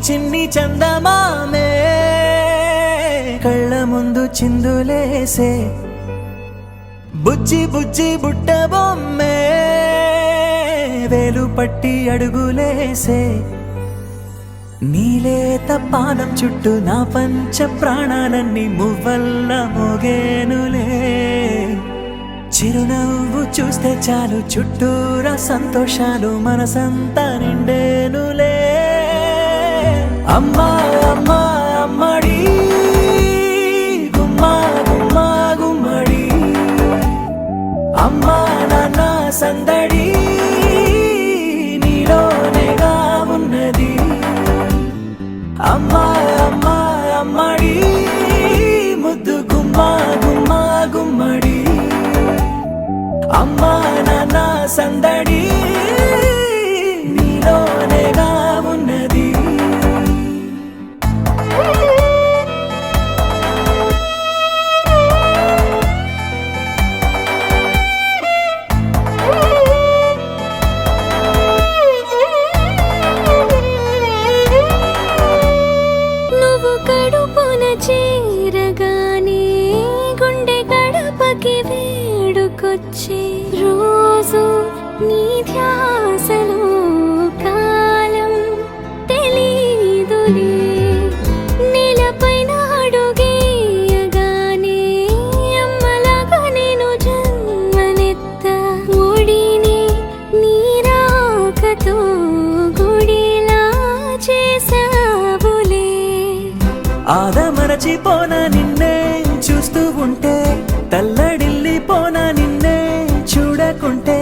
చిన్ని చందమామే కళ్ళ ముందు చిందులేసే బుజ్జి బుజ్జి బుట్ట బొమ్మే వేలు పట్టి అడుగులేసే నీలేత పానం చుట్టూ నా పంచ ప్రాణాలన్నీ మువ్వల్ల మోగేనులే చిరునవ్వు చూస్తే చాలు చుట్టూరా సంతోషాలు మనసంతా నిండేనులే అమ్మా అమ్మా అమ్మడి గుమ్మా గుమ్మా గుమ్మడి అమ్మా నాన్న సందడి నీలోనేగా ఉన్నది అమ్మా అమ్మా అమ్మడి ముద్దు గుమ్మా గుమ్మా గుమ్మడి అమ్మా నాన్న సందడి నీలోనేగా ఉన్నది నువ్వు కడుపున చేరగానే గుండె గడపకి వేడుకొచ్చే రోజు నీ ధ్యాసలో కాలం తెలీదులే నేలపైన అడుగేయగానే అమ్మలాగా నేను జన్మనెత్త ఒడిని నీ రాకతో గుడిలా చేసావులే ఆదమరచిపోనా నిన్నే చూస్తూ ఉంటే తల్లడిల్లిపోనా నిన్నే చూడకుంటే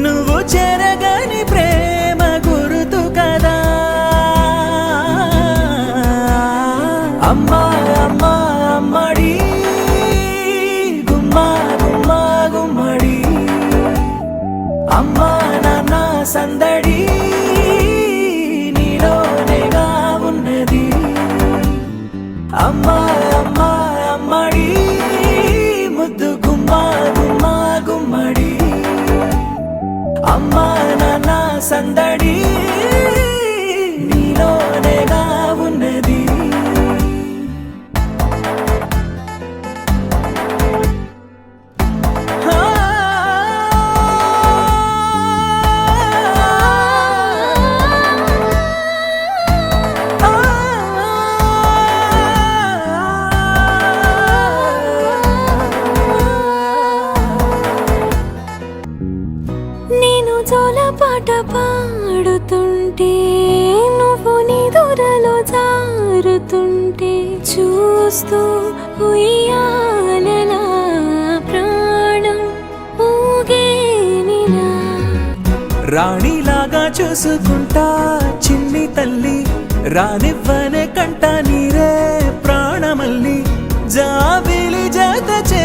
నువ్వు చెరగని ప్రేమ గురుతు కదా అమ్మా అమ్మా అమ్మడి గుమ్మా గుమ్మా గుమ్మడి అమ్మా నాన్న సందడి నీలోనేగా ఉన్నది అమ్మా అమ్మా అమ్మడి ముద్దు గుమ్మా గుమ్మా గుమ్మడి అమ్మా నాన్న సందడి నీలోనేగా ఉన్నది నేను జోలపాట పాడుతుంటే నువ్వు నిదురలో జారుతుంటే చూస్తూ ఉయ్యాలలా ప్రాణం ఊగేనిలా రాణిలాగా చూసుకుంటా చిన్ని తల్లి రానివ్వనే కంట నీరే ప్రాణమల్లి జాబిలి జత చే